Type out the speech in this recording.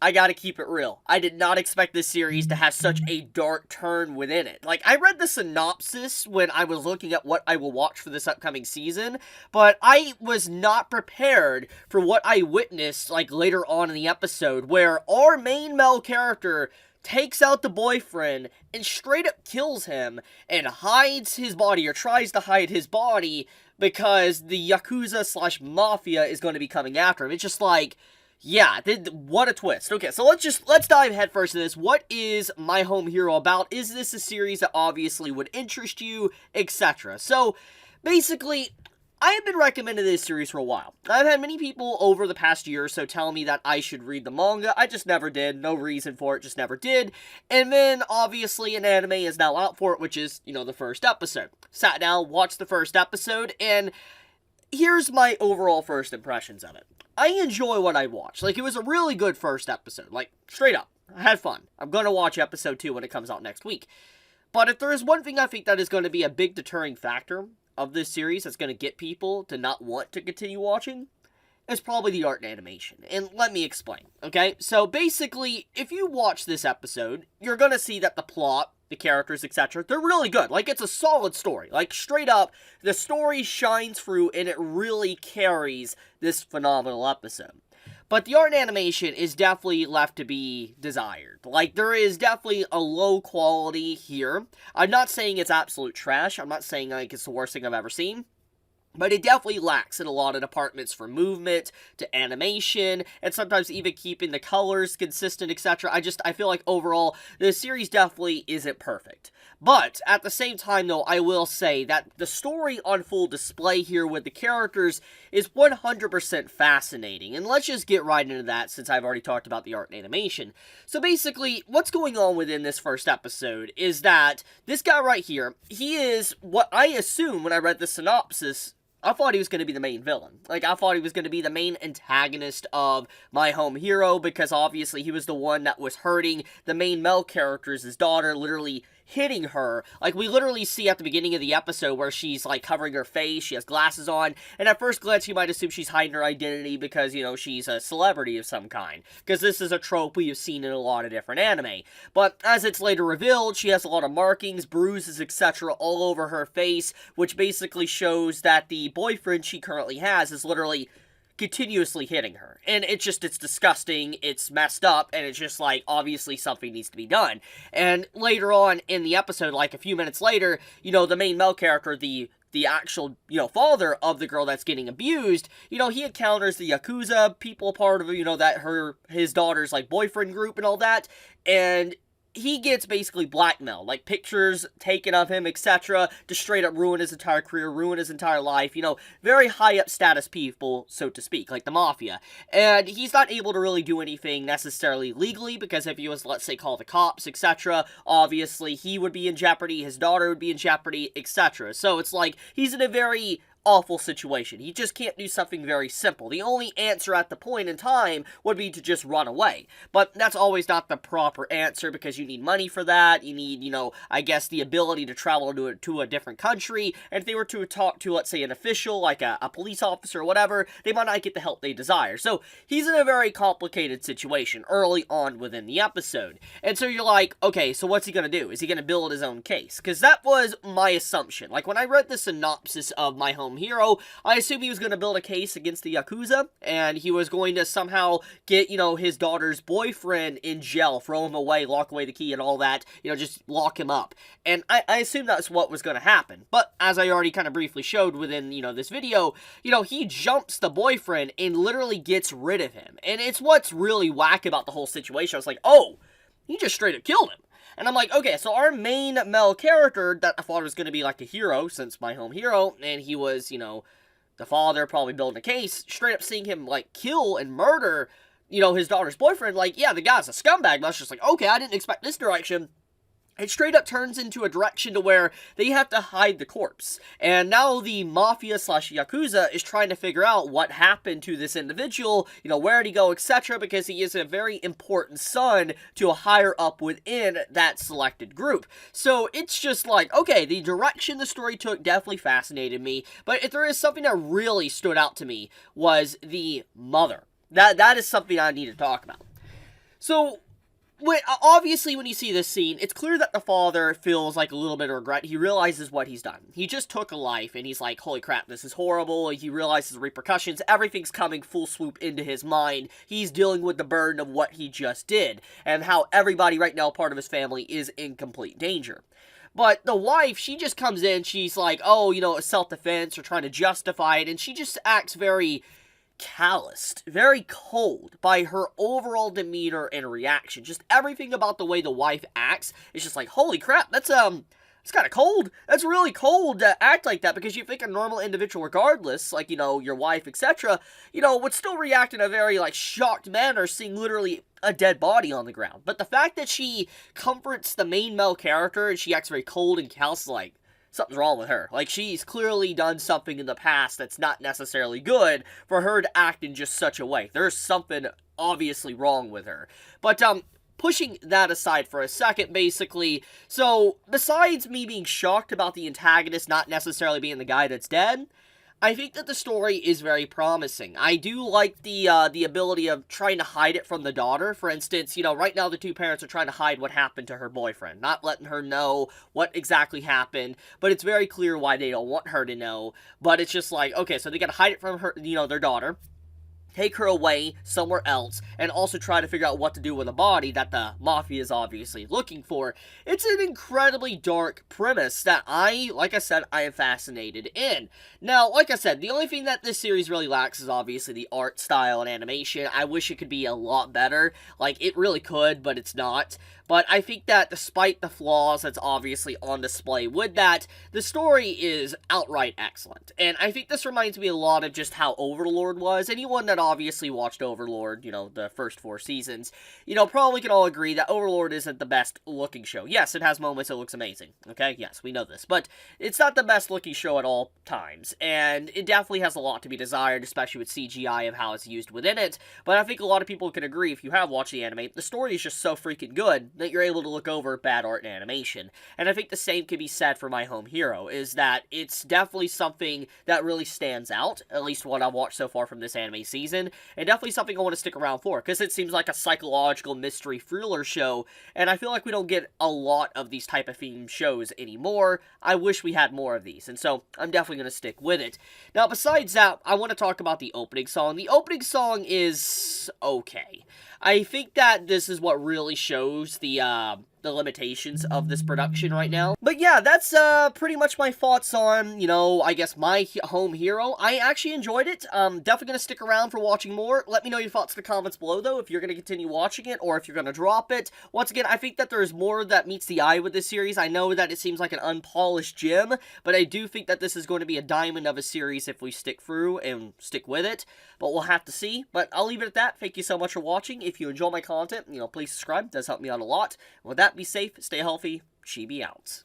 I gotta keep it real. I did not expect this series to have such a dark turn within it. Like, I read the synopsis when I was looking at what I will watch for this upcoming season, but I was not prepared for what I witnessed, like, later on in the episode, where our main male character takes out the boyfriend and straight up kills him and hides his body, or tries to hide his body, because the Yakuza slash Mafia is going to be coming after him. It's just like, yeah, what a twist. Okay, so let's dive headfirst into this. What is My Home Hero about? Is this a series that obviously would interest you, etc.? So, basically, I have been recommending this series for a while. I've had many people over the past year or so tell me that I should read the manga. I just never did. No reason for it, just never did. And then, obviously, an anime is now out for it, which is, the first episode. Sat down, watched the first episode, and here's my overall first impressions of it. I enjoy what I watched. Like, it was a really good first episode. Like, straight up. I had fun. I'm going to watch episode 2 when it comes out next week. But if there is one thing I think that is going to be a big deterring factor of this series that's going to get people to not want to continue watching, it's probably the art and animation. And let me explain, okay? So, basically, if you watch this episode, you're going to see that the plot, the characters, etc., they're really good. Like, it's a solid story. Like, straight up, the story shines through and it really carries this phenomenal episode. But the art and animation is definitely left to be desired. Like, there is definitely a low quality here. I'm not saying it's absolute trash. I'm not saying, like, it's the worst thing I've ever seen. But it definitely lacks in a lot of departments, from movement to animation, and sometimes even keeping the colors consistent, etc. I feel like overall, the series definitely isn't perfect. But, at the same time though, I will say that the story on full display here with the characters is 100% fascinating. And let's just get right into that, since I've already talked about the art and animation. So basically, what's going on within this first episode is that this guy right here, he is what I assume when I read the synopsis, I thought he was going to be the main villain. Like, I thought he was going to be the main antagonist of My Home Hero, because obviously he was the one that was hurting the main male characters, his daughter, literally hitting her. Like, we literally see at the beginning of the episode where she's, like, covering her face, she has glasses on, and at first glance you might assume she's hiding her identity because, she's a celebrity of some kind. Because this is a trope we have seen in a lot of different anime. But as it's later revealed, she has a lot of markings, bruises, etc. all over her face, which basically shows that the boyfriend she currently has is literally continuously hitting her. And it's disgusting, it's messed up, and it's just like, obviously something needs to be done. And later on in the episode, like a few minutes later, the main male character, the actual, father of the girl that's getting abused, he encounters the Yakuza people, part of, that his daughter's, like, boyfriend group and all that, and he gets basically blackmailed, like pictures taken of him, etc., to straight up ruin his entire career, ruin his entire life, very high up status people, so to speak, like the Mafia. And he's not able to really do anything necessarily legally, because if he was, let's say, call the cops, etc., obviously he would be in jeopardy, his daughter would be in jeopardy, etc. So it's like, he's in a very awful situation. He just can't do something very simple. The only answer at the point in time would be to just run away. But that's always not the proper answer, because you need money for that. You need, I guess, the ability to travel to a different country. And if they were to talk to, let's say, an official, like a police officer or whatever, they might not get the help they desire. So he's in a very complicated situation early on within the episode. And so you're like, okay, so what's he going to do? Is he going to build his own case? Because that was my assumption. Like, when I read the synopsis of My Home Hero, I assumed he was going to build a case against the Yakuza, and he was going to somehow get, his daughter's boyfriend in jail, throw him away, lock away the key and all that, just lock him up. And I assumed that's what was going to happen. But as I already kind of briefly showed within, this video, he jumps the boyfriend and literally gets rid of him. And it's what's really whack about the whole situation. I was like, oh, he just straight up killed him. And I'm like, okay, so our main male character that I thought was going to be like a hero since My Home Hero, and he was, the father probably building a case, straight up seeing him, like, kill and murder, his daughter's boyfriend, like, yeah, the guy's a scumbag, but I was just like, okay, I didn't expect this direction. It straight up turns into a direction to where they have to hide the corpse. And now the Mafia slash Yakuza is trying to figure out what happened to this individual, where did he go, etc., because he is a very important son to a higher up within that selected group. So it's just like, okay, the direction the story took definitely fascinated me, but if there is something that really stood out to me was the mother. That is something I need to talk about. So, obviously, when you see this scene, it's clear that the father feels like a little bit of regret. He realizes what he's done. He just took a life, and he's like, holy crap, this is horrible. He realizes the repercussions. Everything's coming full swoop into his mind. He's dealing with the burden of what he just did, and how everybody right now, part of his family, is in complete danger. But the wife, she just comes in, she's like, oh, you know, it's self-defense, or trying to justify it, and she just acts very calloused, very cold by her overall demeanor and reaction. Just everything about the way the wife acts is just like, holy crap, that's it's kind of cold. That's really cold to act like that, because you think a normal individual, regardless, like, you know, your wife, etc., you know, would still react in a very, like, shocked manner, seeing literally a dead body on the ground. But the fact that she comforts the main male character and she acts very cold and callous, like, something's wrong with her. Like, she's clearly done something in the past that's not necessarily good for her to act in just such a way. There's something obviously wrong with her. But, pushing that aside for a second, basically, so, besides me being shocked about the antagonist not necessarily being the guy that's dead, I think that the story is very promising. I do like the ability of trying to hide it from the daughter. For instance, you know, right now the two parents are trying to hide what happened to her boyfriend, not letting her know what exactly happened, but it's very clear why they don't want her to know. But it's just like, okay, so they gotta hide it from her, you know, their daughter, take her away somewhere else, and also try to figure out what to do with a body that the mafia is obviously looking for. It's an incredibly dark premise that like I said, I am fascinated in. Now, like I said, the only thing that this series really lacks is obviously the art style and animation. I wish it could be a lot better. Like, it really could, but it's not. But I think that despite the flaws that's obviously on display with that, the story is outright excellent. And I think this reminds me a lot of just how Overlord was. Anyone that obviously watched Overlord, you know, the first 4 seasons, you know, probably can all agree that Overlord isn't the best looking show. Yes, it has moments it looks amazing, okay? Yes, we know this. But it's not the best looking show at all times. And it definitely has a lot to be desired, especially with CGI of how it's used within it. But I think a lot of people can agree, if you have watched the anime, the story is just so freaking good that you're able to look over bad art and animation. And I think the same can be said for My Home Hero, is that it's definitely something that really stands out, at least what I've watched so far from this anime season, and definitely something I want to stick around for, because it seems like a psychological mystery thriller show, and I feel like we don't get a lot of these type of themed shows anymore. I wish we had more of these, and so I'm definitely going to stick with it. Now, besides that, I want to talk about the opening song. The opening song is okay. I think that this is what really shows the limitations of this production right now. But yeah, that's pretty much my thoughts on, you know, I guess My Home Hero. I actually enjoyed it. Definitely gonna stick around for watching more. Let me know your thoughts in the comments below, though, if you're gonna continue watching it or if you're gonna drop it. Once again, I think that there's more that meets the eye with this series. I know that it seems like an unpolished gem, but I do think that this is going to be a diamond of a series if we stick through and stick with it. But we'll have to see. But I'll leave it at that. Thank you so much for watching. If you enjoy my content, you know, please subscribe. It does help me out a lot. With that, be safe, stay healthy, Chibi out.